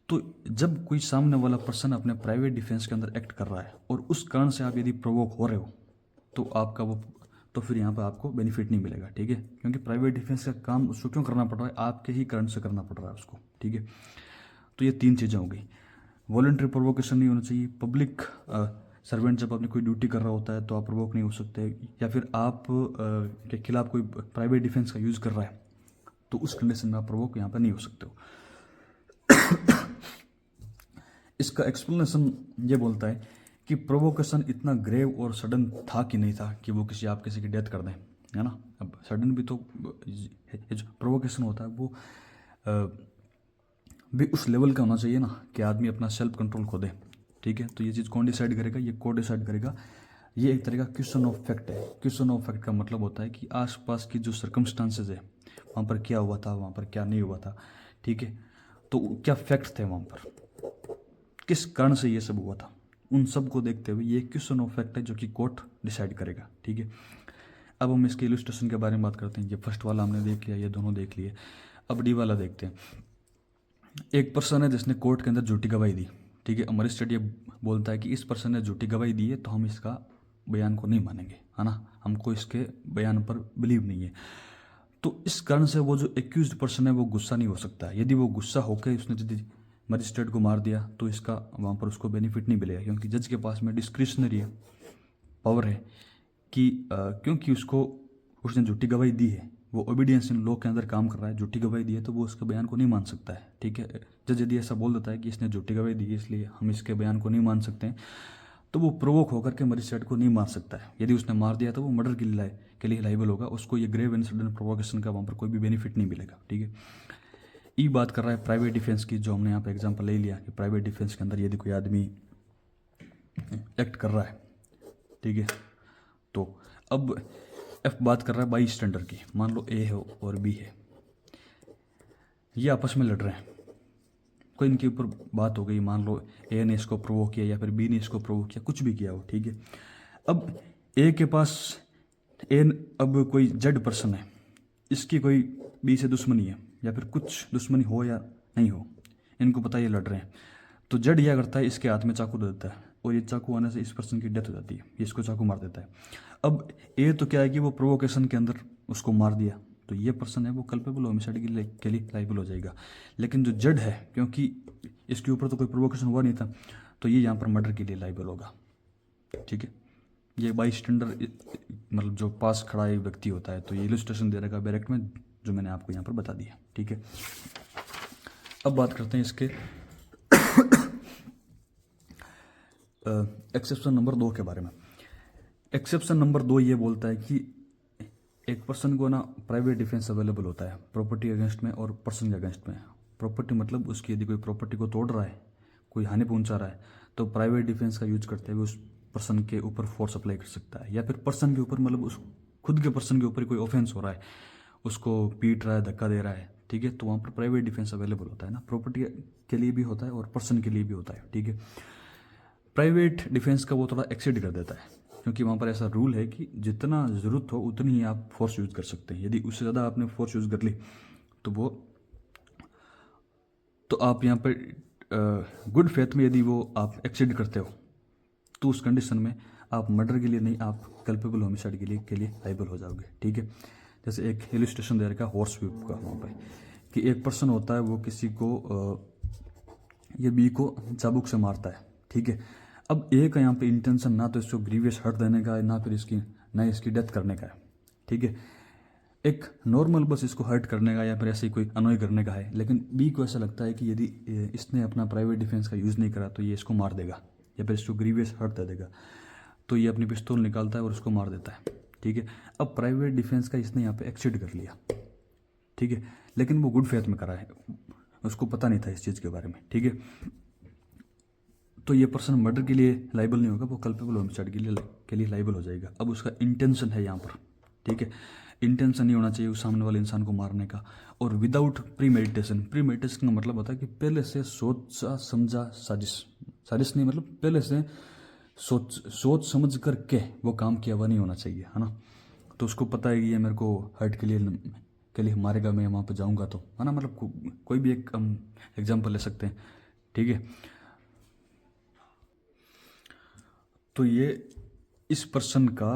[SPEAKER 1] तो जब कोई सामने वाला पर्सन अपने प्राइवेट डिफेंस के अंदर एक्ट कर रहा है और उस कारण से आप यदि प्रोवोक हो रहे हो तो आपका वो, तो फिर यहाँ पर आपको बेनिफिट नहीं मिलेगा, ठीक है, क्योंकि प्राइवेट डिफेंस का काम उसको क्यों करना पड़ रहा है, आपके ही कारण से करना पड़ रहा है उसको, ठीक है। तो ये 3 चीज़ें हो गई, वॉलंटरी प्रोवोकेशन नहीं होना चाहिए, पब्लिक सर्वेंट जब अपनी कोई ड्यूटी कर रहा होता है तो आप प्रोवोक नहीं हो सकते, या फिर आप के खिलाफ कोई प्राइवेट डिफेंस का यूज़ कर रहा है तो उस कंडीशन में आप प्रोवोक यहाँ पर नहीं हो सकते हो। इसका एक्सप्लेनेशन ये बोलता है कि प्रोवोकेशन इतना ग्रेव और सडन था कि नहीं था कि वो किसी की डेथ कर दें, है ना। अब सडन भी तो जो प्रोवोकेशन होता है वो भी उस लेवल का होना चाहिए ना कि आदमी अपना सेल्फ कंट्रोल खो दे, ठीक है। तो ये चीज़ कौन डिसाइड करेगा, ये कोर्ट डिसाइड करेगा। ये एक तरह का क्वेश्चन ऑफ फैक्ट है। क्वेश्चन ऑफ फैक्ट का मतलब होता है कि आसपास की जो सर्कमस्टांसेस है, वहाँ पर क्या हुआ था, वहाँ पर क्या नहीं हुआ था, ठीक है, तो क्या फैक्ट थे वहाँ पर, किस कारण से ये सब हुआ था, उन सब को देखते हुए ये क्वेश्चन ऑफ फैक्ट है जो कि कोर्ट डिसाइड करेगा, ठीक है। अब हम इसके इलस्ट्रेशन के बारे में बात करते हैं। ये फर्स्ट वाला हमने देख लिया, ये दोनों देख लिए, अब डी वाला देखते हैं। एक पर्सन है जिसने कोर्ट के अंदर झूठी गवाही दी, ठीक है, मजिस्ट्रेट ये बोलता है कि इस पर्सन ने झूठी गवाही दी है तो हम इसका बयान को नहीं मानेंगे, है ना, हमको इसके बयान पर बिलीव नहीं है। तो इस कारण से वो जो एक्यूज्ड पर्सन है वो गुस्सा नहीं हो सकता। यदि वो गुस्सा होकर उसने यदि मजिस्ट्रेट को मार दिया तो इसका वहाँ पर उसको बेनिफिट नहीं मिलेगा, क्योंकि जज के पास में डिस्क्रिशनरी पावर है कि क्योंकि उसने झूठी गवाही दी है, वो ओबीडियंस इन लॉ के अंदर काम कर रहा है, झूठी गवाही दी है तो वो उसके बयान को नहीं मान सकता है, ठीक है। जज यदि ऐसा बोल देता है कि इसने झूठी गवाही दी है इसलिए हम इसके बयान को नहीं मान सकते हैं, तो वो प्रोवोक होकर के मजिस्ट्रेट को नहीं मार सकता है। यदि उसने मार दिया तो वो मर्डर के लिए लाइबल होगा, उसको ये ग्रेव एंड सडन प्रोवोकेशन का वहाँ पर कोई भी बेनिफिट नहीं मिलेगा। ठीक है, ये बात कर रहा है प्राइवेट डिफेंस की, जो हमने यहाँ पे एग्जांपल ले लिया कि प्राइवेट डिफेंस के अंदर यदि कोई आदमी एक्ट कर रहा है, ठीक है, तो अब एफ बात कर रहा है बाई स्टैंडर की। मान लो ए है और बी है, ये आपस में लड़ रहे हैं, कोई इनके ऊपर बात हो गई, मान लो ए ने इसको प्रोवोक किया या फिर बी ने इसको प्रोवोक किया, कुछ भी किया हो, ठीक है। अब ए के पास अब कोई जेड पर्सन है, इसकी कोई बी से दुश्मनी है या फिर कुछ दुश्मनी हो या नहीं हो, इनको पता ये लड़ रहे हैं, तो जेड क्या करता है, इसके हाथ में चाकू दे देता है और ये चाकू आने से इस पर्सन की डेथ हो जाती है, ये इसको चाकू मार देता है। अब ए तो क्या है कि वो प्रोवोकेशन के अंदर उसको मार दिया, तो ये पर्सन है वो कल्पेबल होमिसाइड के लिए लाइबल हो जाएगा। लेकिन जो जेड है, क्योंकि इसके ऊपर तो कोई प्रोवोकेशन हुआ नहीं था, तो ये यहाँ पर मर्डर के लिए लाइबल होगा। ठीक है, ये बाई स्टैंडर मतलब जो पास खड़ा एक व्यक्ति होता है, तो ये इलस्ट्रेशन दे रखा डायरेक्ट में, जो मैंने आपको यहाँ पर बता दिया। ठीक है, अब बात करते हैं इसके एक्सेप्शन नंबर 2 के बारे में। एक्सेप्शन नंबर 2 ये बोलता है कि एक पर्सन को ना प्राइवेट डिफेंस अवेलेबल होता है प्रॉपर्टी अगेंस्ट में और पर्सन के अगेंस्ट में। प्रॉपर्टी मतलब उसकी यदि कोई प्रॉपर्टी को तोड़ रहा है, कोई हानि पहुंचा रहा है, तो प्राइवेट डिफेंस का यूज करते हुए उस पर्सन के ऊपर फोर्स अप्लाई कर सकता है, या फिर पर्सन के ऊपर मतलब उस खुद के पर्सन के ऊपर कोई ऑफेंस हो रहा है, उसको पीट रहा है, धक्का दे रहा है, ठीक है, तो वहाँ पर प्राइवेट डिफेंस अवेलेबल होता है ना, प्रॉपर्टी के लिए भी होता है और पर्सन के लिए भी होता है। ठीक है, प्राइवेट डिफेंस का वो थोड़ा एक्सीड कर देता है, क्योंकि वहाँ पर ऐसा रूल है कि जितना ज़रूरत हो उतनी ही आप फोर्स यूज़ कर सकते हैं। यदि उससे ज़्यादा आपने फोर्स यूज़ कर ली तो आप यहाँ पर गुड फेथ में यदि वो आप एक्सीड करते हो, तो उस कंडीशन में आप मर्डर के लिए नहीं, आप कल्पेबल होमिसाइड के लिए लाइबल हो जाओगे। ठीक है, जैसे एक इलस्ट्रेशन दे रखा है हॉर्स व्हिप का वहाँ पर, कि एक पर्सन होता है वो किसी को ये बी को चाबुक से मारता है। ठीक है, अब ए का यहाँ पे इंटेंशन ना तो इसको ग्रीवियस हर्ट देने का है, ना फिर इसकी डेथ करने का है। ठीक है, एक नॉर्मल बस इसको हर्ट करने का या फिर ऐसे ही कोई अनॉय करने का है, लेकिन बी को ऐसा लगता है कि यदि इसने अपना प्राइवेट डिफेंस का यूज़ नहीं करा तो ये इसको मार देगा या फिर इसको ग्रीवियस हर्ट दे देगा, तो ये अपनी पिस्तौल निकालता है और उसको मार देता है। ठीक है, अब प्राइवेट डिफेंस का इसने यहाँ पे एक्सीड कर लिया। ठीक है, लेकिन वो गुड फेथ में करा है, उसको पता नहीं था इस चीज़ के बारे में। ठीक है, तो ये पर्सन मर्डर के लिए लाइबल नहीं होगा, वो कल्पेबल होमिसाइड के लिए लाइबल हो जाएगा। अब उसका इंटेंशन है यहाँ पर, ठीक है, इंटेंशन नहीं होना चाहिए उस सामने वाले इंसान को मारने का, और विदाउट प्री मेडिटेशन का मतलब होता है कि पहले से सोचा समझा साजिश नहीं, मतलब पहले से सोच समझ करके वो काम किया हुआ नहीं होना चाहिए, है ना। तो उसको पता है कि ये मेरे को हर्ट के लिए मारेगा, मैं वहाँ पर जाऊँगा तो, है ना, मतलब कोई भी एक हम एग्जाम्पल ले सकते हैं। ठीक है, तो ये इस पर्सन का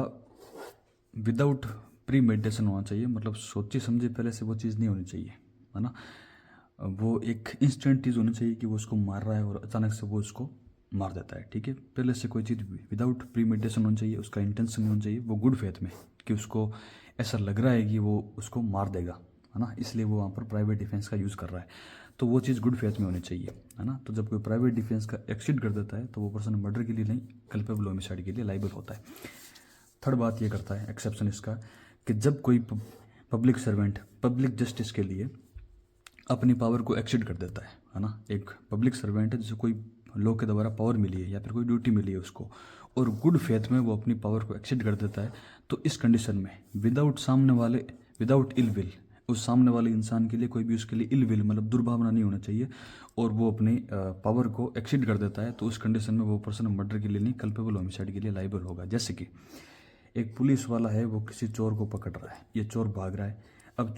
[SPEAKER 1] विदाउट प्री मेडिटेशन होना चाहिए, मतलब सोचे समझे पहले से वो चीज़ नहीं होनी चाहिए, है ना। वो एक इंस्टेंट चीज़ होनी चाहिए कि वो उसको मार रहा है और अचानक से वो उसको मार देता है। ठीक है, पहले से कोई चीज़ विदाउट प्री मेडिटेशन होनी चाहिए, उसका इंटेंशन नहीं होना चाहिए, वो गुड फेथ में कि उसको ऐसा लग रहा है कि वो उसको मार देगा, है ना, इसलिए वो वहाँ पर प्राइवेट डिफेंस का यूज़ कर रहा है, तो वो चीज़ गुड फेथ में होनी चाहिए, है ना। तो जब कोई प्राइवेट डिफेंस का एक्सीड कर देता है तो वो पर्सन मर्डर के लिए नहीं, कल्पेबल होमिसाइड के लिए लाइबल होता है। थर्ड बात ये करता है एक्सेप्शन इसका, कि जब कोई पब्लिक सर्वेंट पब्लिक जस्टिस के लिए अपनी पावर को एक्सीड कर देता है ना। एक पब्लिक सर्वेंट है जिसे कोई लॉ के द्वारा पावर मिली है या फिर कोई ड्यूटी मिली है उसको, और गुड फेथ में वो अपनी पावर को एक्सीड कर देता है, तो इस कंडीशन में विदाउट इल विल, उस सामने वाले इंसान के लिए कोई भी उसके लिए इल विल मतलब दुर्भावना नहीं होना चाहिए, और वो अपनी पावर को एक्सीड कर देता है, तो उस कंडीशन में वो पर्सन मर्डर के लिए नहीं, कल्पेबल होमिसाइड के लिए लाइबल होगा। जैसे कि एक पुलिस वाला है, वो किसी चोर को पकड़ रहा है, ये चोर भाग रहा है, अब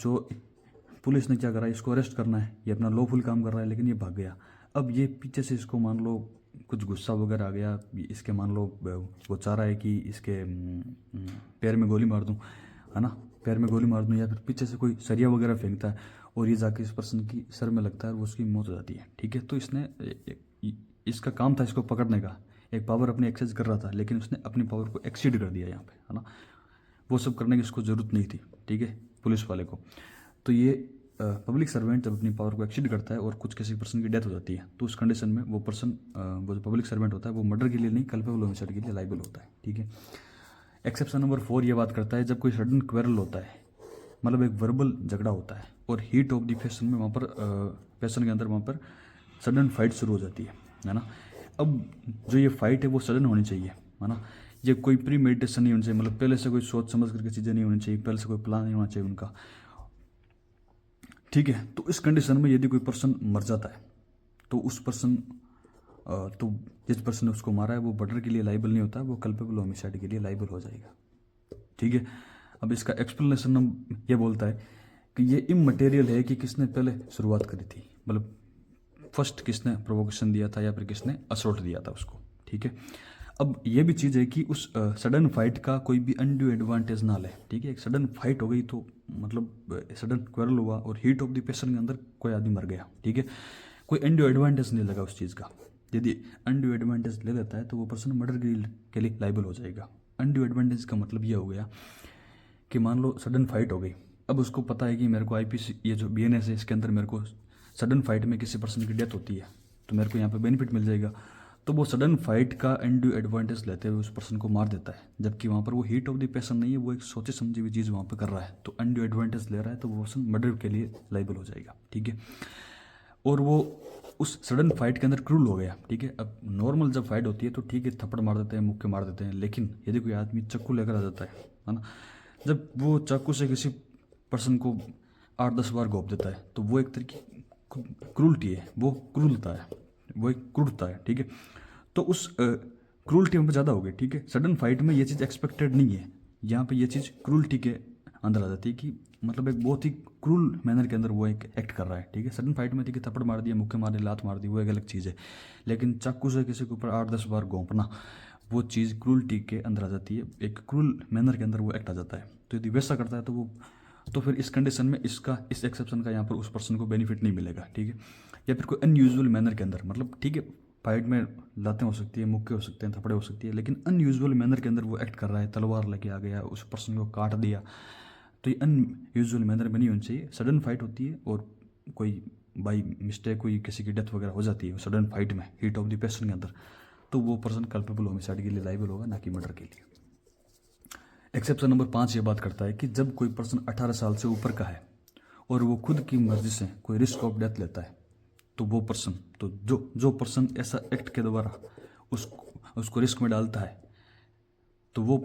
[SPEAKER 1] पुलिस ने क्या करा, इसको अरेस्ट करना है, ये अपना लॉफुल काम कर रहा है, लेकिन ये भाग गया। अब ये पीछे से इसको मान लो कुछ गुस्सा वगैरह आ गया, इसके मान लो वो चाह रहा है कि इसके पैर में गोली मार दूं, है ना, पैर में गोली मार दूं, या फिर पीछे से कोई सरिया वगैरह फेंकता है और ये जाके इस पर्सन की सर में लगता है और वो उसकी मौत हो जाती है। ठीक है, तो इसका काम था इसको पकड़ने का, एक पावर अपनी एक्सेस कर रहा था, लेकिन उसने अपनी पावर को एक्सीड कर दिया यहाँ पे, है ना। वो सब करने की इसको ज़रूरत नहीं थी, ठीक है, पुलिस वाले को। तो ये पब्लिक सर्वेंट जब अपनी पावर को एक्सीड करता है और कुछ किसी पर्सन की डेथ हो जाती है तो उस कंडीशन में वो पर्सन वो जो पब्लिक सर्वेंट होता है वो मर्डर के लिए नहीं, कल्पेबल होमिसाइड के लिए लाइबल होता है। ठीक है। एक्सेप्शन नंबर 4 ये बात करता है जब कोई सडन क्वेरल होता है, मतलब एक वर्बल झगड़ा होता है और हीट ऑफ द पैशन में वहाँ पर पैशन के अंदर वहाँ पर सडन फाइट शुरू हो जाती है ना। अब जो ये फाइट है वो सडन होनी चाहिए, है ना। ये कोई प्री मेडिटेशन नहीं होनी चाहिए, मतलब पहले से कोई सोच समझ करके चीज़ें नहीं होनी चाहिए, पहले से कोई प्लान नहीं होना चाहिए उनका। ठीक है। तो इस कंडीशन में यदि कोई पर्सन मर जाता है तो उस पर्सन तो जिस पर्सन ने उसको मारा है वो मर्डर के लिए लाइबल नहीं होता है, वो कल्पेबल होमिसाइड के लिए लाइबल हो जाएगा। ठीक है। अब इसका एक्सप्लेनेशन हम ये बोलता है कि ये इमटेरियल है कि किसने पहले शुरुआत करी थी, मतलब फर्स्ट किसने प्रोवोकेशन दिया था या फिर किसने असोल्ट दिया था उसको। ठीक है। अब ये भी चीज़ है कि उस सडन फाइट का कोई भी अनड्यू एडवांटेज ना ले। ठीक है। एक सडन फाइट हो गई तो मतलब सडन क्वेरल हुआ और हीट ऑफ द पैशन के अंदर कोई आदमी मर गया। ठीक है। कोई अनड्यू एडवांटेज नहीं लगा उस चीज़ का। यदि अनड्यू एडवांटेज ले लेता है तो वो पर्सन मर्डर के लिए लाइबल हो जाएगा। अनड्यू एडवांटेज का मतलब ये हो गया कि मान लो सडन फाइट हो गई, अब उसको पता है कि मेरे को आईपीसी ये जो बीएनएस है इसके अंदर मेरे को सडन फाइट में किसी पर्सन की डेथ होती है तो मेरे को यहाँ पे बेनिफिट मिल जाएगा, तो वो सडन फाइट का अनड्यू एडवांटेज लेते हुए उस पर्सन को मार देता है, जबकि वहाँ पर वो हीट ऑफ द पैशन नहीं है, वो एक सोचे समझी हुई चीज़ वहाँ पर कर रहा है, तो अनड्यू एडवांटेज ले रहा है तो वो पर्सन मर्डर के लिए लाइबल हो जाएगा। ठीक है। और वो उस सडन फाइट के अंदर क्रूल हो गया। ठीक है। अब नॉर्मल जब फाइट होती है तो ठीक है थप्पड़ मार देते हैं, मुक्के मार देते हैं, लेकिन यदि कोई आदमी चाकू लेकर आ जाता है ना, जब वो चाकू से किसी पर्सन को 8-10 बार घोंप देता है तो वो एक तरीके क्रूल्टी है, वो क्रूरता है, वो एक क्रूरता है। ठीक है। तो उस क्रूल्टी में ज़्यादा हो गई। ठीक है। सडन फाइट में ये चीज़ एक्सपेक्टेड नहीं है, यहाँ पे ये चीज़ क्रूल्टी के अंदर आ जाती है कि मतलब एक बहुत ही क्रूल मैनर के अंदर वो एक एक्ट कर रहा है। ठीक है। सडन फाइट में देखिए थप्पड़ मार दिया, मुक्के मार दिए, लात मार दी, वो एक अलग चीज़ है, लेकिन चाकू से किसी के ऊपर 8-10 बार घोंपना वो चीज़ क्रूल्टी के अंदर आ जाती है, एक क्रूल मैनर के अंदर वो एक्ट आ जाता है। तो यदि वैसा करता है तो वो तो फिर इस कंडीशन में इसका इस एक्सेप्शन का यहाँ पर उस पर्सन को बेनिफिट नहीं मिलेगा। ठीक है। या फिर कोई अनयूजुअल मैनर के अंदर, मतलब ठीक है फाइट में लातें हो सकती है, मुक्के हो सकते हैं, थप्पड़े हो सकती है, लेकिन अनयूजुअल मैनर के अंदर वो एक्ट कर रहा है, तलवार लेके आ गया, उस पर्सन को काट दिया, तो ये अनयूजुअल मैनर में नहीं होनी चाहिए। सडन फाइट होती है और कोई बाई मिस्टेक कोई किसी की डेथ वगैरह हो जाती है सडन फाइट में हीट ऑफ द पैशन के अंदर, तो वो पर्सन कल्पेबल होमिसाइड के लिए लाइबल होगा, ना कि मर्डर के लिए। एक्सेप्शन नंबर 5 ये बात करता है कि जब कोई पर्सन 18 साल से ऊपर का है और वो खुद की मर्जी से कोई रिस्क ऑफ डेथ लेता है तो वो पर्सन तो जो पर्सन ऐसा एक्ट के द्वारा उसको रिस्क में डालता है तो वो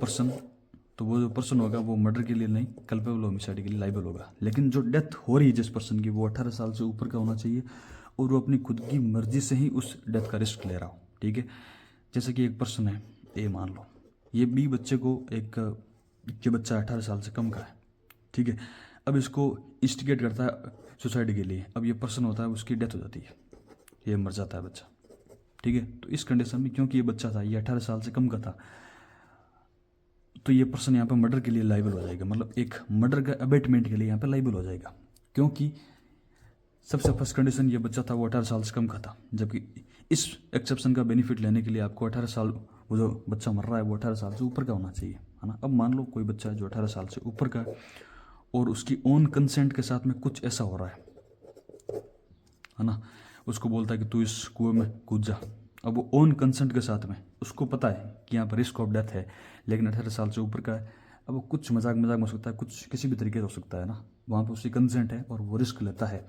[SPEAKER 1] जो पर्सन होगा वो मर्डर के लिए नहीं, कल्पेबल होमिसाइड के लिए लाइबल होगा। लेकिन जो डेथ हो रही है जिस पर्सन की वो 18 साल से ऊपर का होना चाहिए और वो अपनी खुद की मर्जी से ही उस डेथ का रिस्क ले रहा हो। ठीक है। जैसे कि एक पर्सन है ए, मान लो ये बी बच्चे को ये बच्चा 18 साल से कम का है। ठीक है। अब इसको इंस्टिगेट करता है सुसाइड के लिए, अब ये पर्सन होता है उसकी डेथ हो जाती है, ये मर जाता है बच्चा। ठीक है। तो इस कंडीशन में क्योंकि ये बच्चा था, ये 18 साल से कम का था, तो ये पर्सन यहाँ पर मर्डर के लिए लाइबल हो जाएगा, मतलब एक मर्डर का अबेटमेंट के लिए यहाँ पर लाइबल हो जाएगा, क्योंकि सबसे फर्स्ट कंडीशन ये बच्चा था वो 18 साल से कम का था, जबकि इस एक्सेप्शन का बेनिफिट लेने के लिए आपको 18 साल, वो जो बच्चा मर रहा है वो 18 साल से ऊपर का होना चाहिए, है ना। अब मान लो कोई बच्चा है जो 18 साल से ऊपर का है और उसकी ओन कंसेंट के साथ में कुछ ऐसा हो रहा है ना, उसको बोलता है कि तू इस कुएं में कूद जा। अब वो ओन कंसेंट के साथ में उसको पता है कि यहाँ पर रिस्क ऑफ डेथ है, लेकिन 18 साल से ऊपर का है, अब वो कुछ मजाक में हो सकता है, कुछ किसी भी तरीके से हो सकता है ना, वहाँ पर उसकी कंसेंट है और वो रिस्क लेता है।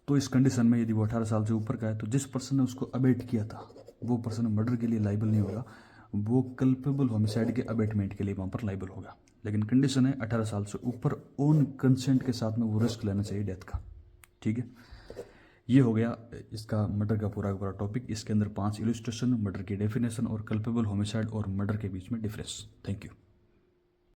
[SPEAKER 1] तो इस कंडीशन में यदि वो 18 साल से ऊपर का है तो जिस पर्सन ने उसको अबेट किया था वो पर्सन मर्डर के लिए लाइबल नहीं होगा, वो कल्पेबल होमिसाइड के अबेटमेंट के लिए वहाँ पर लाइबल होगा। लेकिन कंडीशन है 18 साल से ऊपर ओन कंसेंट के साथ में वो रिस्क लेना चाहिए डेथ का। ठीक है। ये हो गया इसका मर्डर का पूरा टॉपिक। इसके अंदर 5 इलस्ट्रेशन, मर्डर की डेफिनेशन और कल्पेबल होमिसाइड और मर्डर के बीच में डिफरेंस। Thank you.